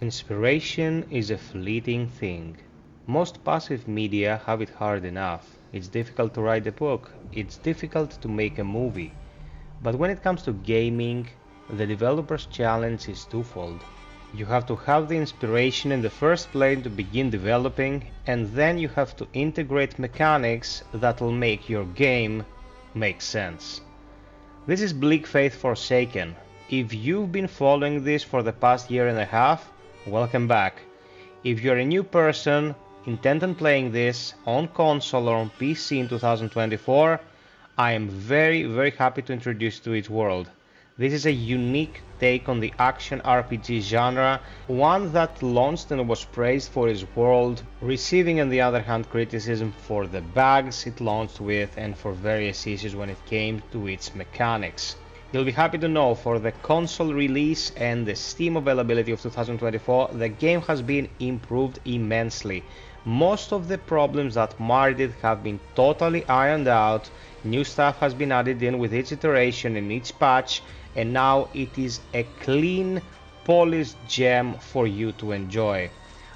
Inspiration is a fleeting thing. Most passive media have it hard enough. It's difficult to write a book, it's difficult to make a movie. But when it comes to gaming, the developer's challenge is twofold. You have to have the inspiration in the first place to begin developing, and then you have to integrate mechanics that will make your game make sense. This is Bleak Faith Forsaken. If you've been following this for the past year and a half, welcome back. If you're a new person intent on playing this on console or on PC in 2024, I am very happy to introduce you to its world. This is a unique take on the action RPG genre, one that launched and was praised for its world, receiving on the other hand criticism for the bugs it launched with and for various issues when it came to its mechanics. You'll be happy to know for the console release and the Steam availability of 2024, the game has been improved immensely. Most of the problems that marred it have been totally ironed out, new stuff has been added in with each iteration and each patch, and now it is a clean, polished gem for you to enjoy.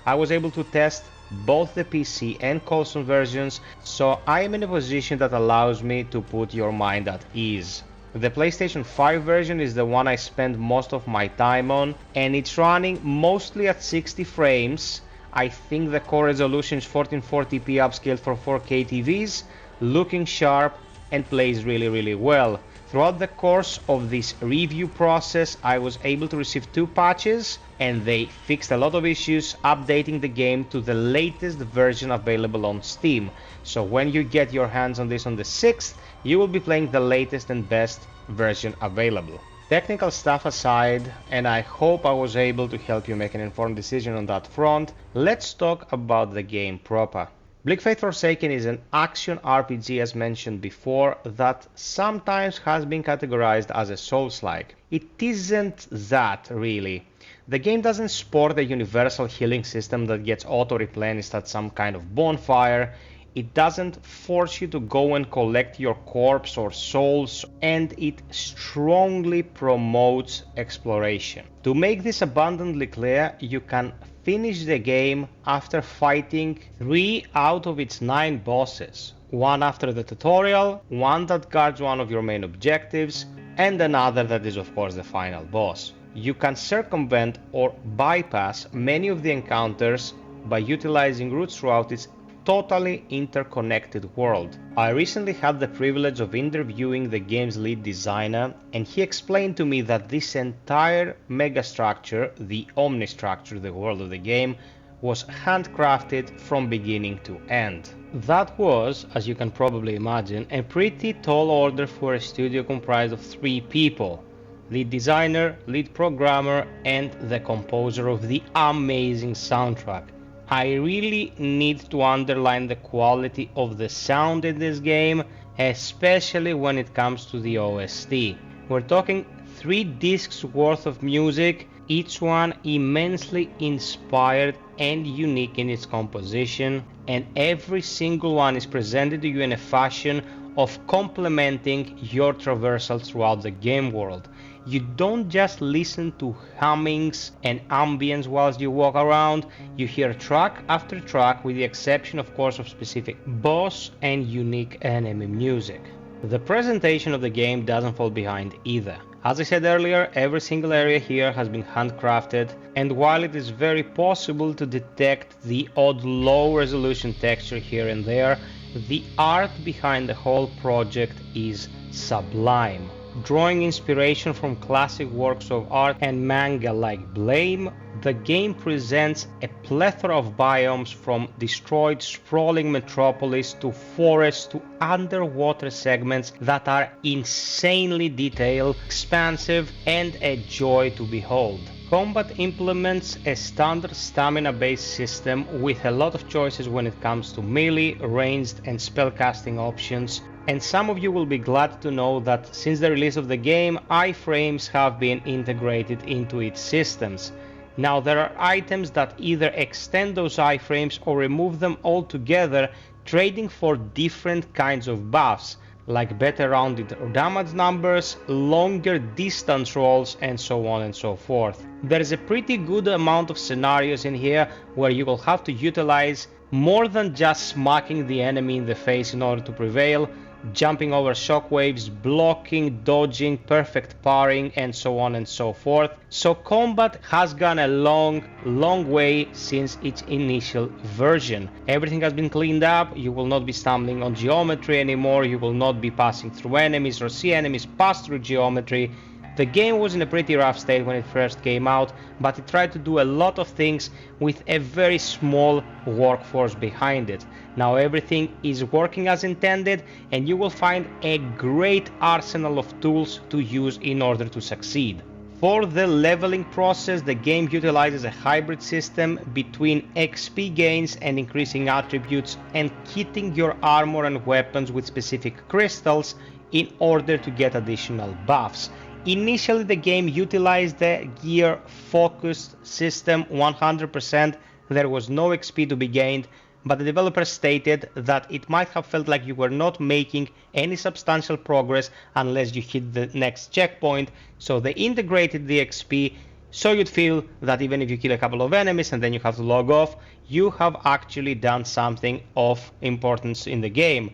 I was able to test both the PC and console versions, so I am in a position that allows me to put your mind at ease. The PlayStation 5 version is the one I spend most of my time on, and it's running mostly at 60 frames. I think the core resolution is 1440p upscaled for 4K TVs, looking sharp and plays really well. Throughout the course of this review process, I was able to receive 2 patches, and they fixed a lot of issues, updating the game to the latest version available on Steam. So when you get your hands on this on the 6th, you will be playing the latest and best version available. Technical stuff aside, and I hope I was able to help you make an informed decision on that front, let's talk about the game proper. Bleak Faith Forsaken is an action RPG, as mentioned before, that sometimes has been categorized as a Souls-like. It isn't that, really. The game doesn't sport a universal healing system that gets auto-replenished at some kind of bonfire. It doesn't force you to go and collect your corpse or souls, and it strongly promotes exploration. To make this abundantly clear, you can finish the game after fighting 3 out of its 9 bosses. One after the tutorial, one that guards one of your main objectives, and another that is of course the final boss. You can circumvent or bypass many of the encounters by utilizing routes throughout its totally interconnected world. I recently had the privilege of interviewing the game's lead designer, and he explained to me that this entire megastructure, the Omnistructure, the world of the game, was handcrafted from beginning to end. That was, as you can probably imagine, a pretty tall order for a studio comprised of 3 people: lead designer, lead programmer, and the composer of the amazing soundtrack. I really need to underline the quality of the sound in this game, especially when it comes to the OST. We're talking 3 discs worth of music, each one immensely inspired and unique in its composition, and every single one is presented to you in a fashion of complementing your traversal throughout the game world. You don't just listen to hummings and ambience whilst you walk around, you hear track after track, with the exception of course of specific boss and unique enemy music. The presentation of the game doesn't fall behind either. As I said earlier, every single area here has been handcrafted, and while it is very possible to detect the odd low resolution texture here and there, the art behind the whole project is sublime. Drawing inspiration from classic works of art and manga like Blame, the game presents a plethora of biomes, from destroyed sprawling metropolis to forests to underwater segments that are insanely detailed, expansive, and a joy to behold. Combat implements a standard stamina-based system with a lot of choices when it comes to melee, ranged, and spellcasting options. And some of you will be glad to know that since the release of the game, iframes have been integrated into its systems. Now there are items that either extend those iframes or remove them altogether, trading for different kinds of buffs. like better rounded damage numbers, longer distance rolls, and so on and so forth. There is a pretty good amount of scenarios in here where you will have to utilize more than just smacking the enemy in the face in order to prevail, jumping over shockwaves, blocking, dodging, perfect parrying, and so on and so forth. So combat has gone a long way since its initial version. Everything has been cleaned up, you will not be stumbling on geometry anymore, you will not be passing through enemies or see enemies pass through geometry. The game was in a pretty rough state when it first came out, but it tried to do a lot of things with a very small workforce behind it. Now everything is working as intended, and you will find a great arsenal of tools to use in order to succeed. For the leveling process, the game utilizes a hybrid system between XP gains and increasing attributes and kitting your armor and weapons with specific crystals in order to get additional buffs. Initially, the game utilized the gear focused system 100%. There was no XP to be gained, but the developers stated that it might have felt like you were not making any substantial progress unless you hit the next checkpoint, so they integrated the XP so you'd feel that even if you kill a couple of enemies and then you have to log off, you have actually done something of importance in the game.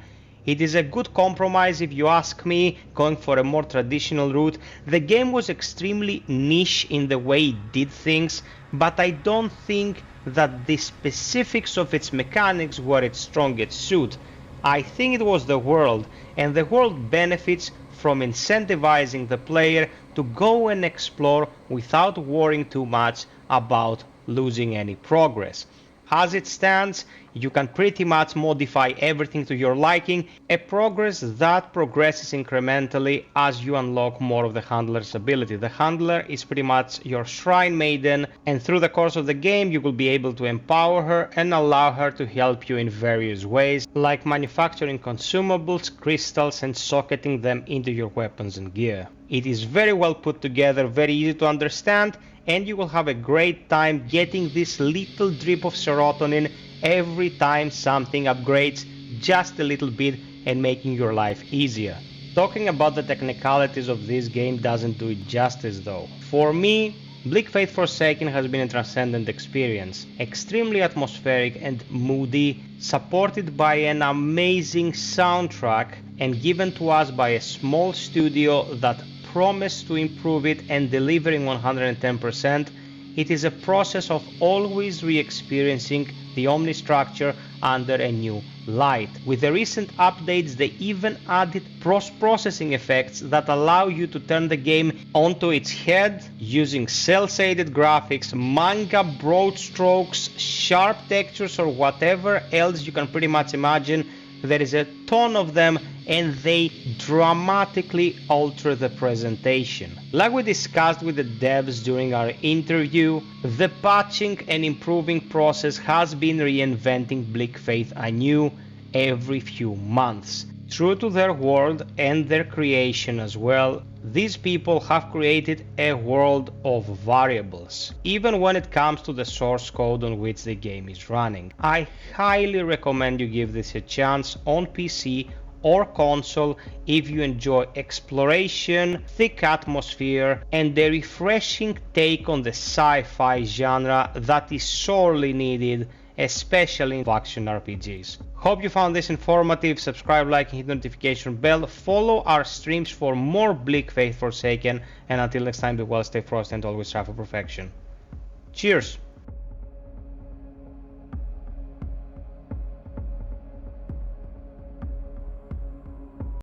It is a good compromise if you ask me, going for a more traditional route. The game was extremely niche in the way it did things, but I don't think that the specifics of its mechanics were its strongest suit. I think it was the world, and the world benefits from incentivizing the player to go and explore without worrying too much about losing any progress. As it stands, you can pretty much modify everything to your liking, a progress that progresses incrementally as you unlock more of the handler's ability. The handler is pretty much your shrine maiden, and through the course of the game you will be able to empower her and allow her to help you in various ways, like manufacturing consumables, crystals, and socketing them into your weapons and gear. It is very well put together, very easy to understand, and you will have a great time getting this little drip of serotonin every time something upgrades just a little bit and making your life easier. Talking about the technicalities of this game doesn't do it justice though. For me, Bleak Faith Forsaken has been a transcendent experience, extremely atmospheric and moody, supported by an amazing soundtrack and given to us by a small studio that promised to improve it and delivering 110%. It is a process of always re-experiencing the Omni structure under a new light. With the recent updates, they even added post-processing effects that allow you to turn the game onto its head using cel-shaded graphics, manga broad strokes, sharp textures, or whatever else you can pretty much imagine. There is a ton of them, and they dramatically alter the presentation. Like we discussed with the devs during our interview, the patching and improving process has been reinventing Bleak Faith anew every few months. True to their world and their creation as well, these people have created a world of variables, even when it comes to the source code on which the game is running. I highly recommend you give this a chance on PC or console if you enjoy exploration, thick atmosphere, and a refreshing take on the sci-fi genre that is sorely needed, especially in action RPGs. Hope you found this informative. Subscribe, like, and hit the notification bell. Follow our streams for more Bleak Faith Forsaken, and until next time, be well, stay frosty, and always strive for perfection. Cheers!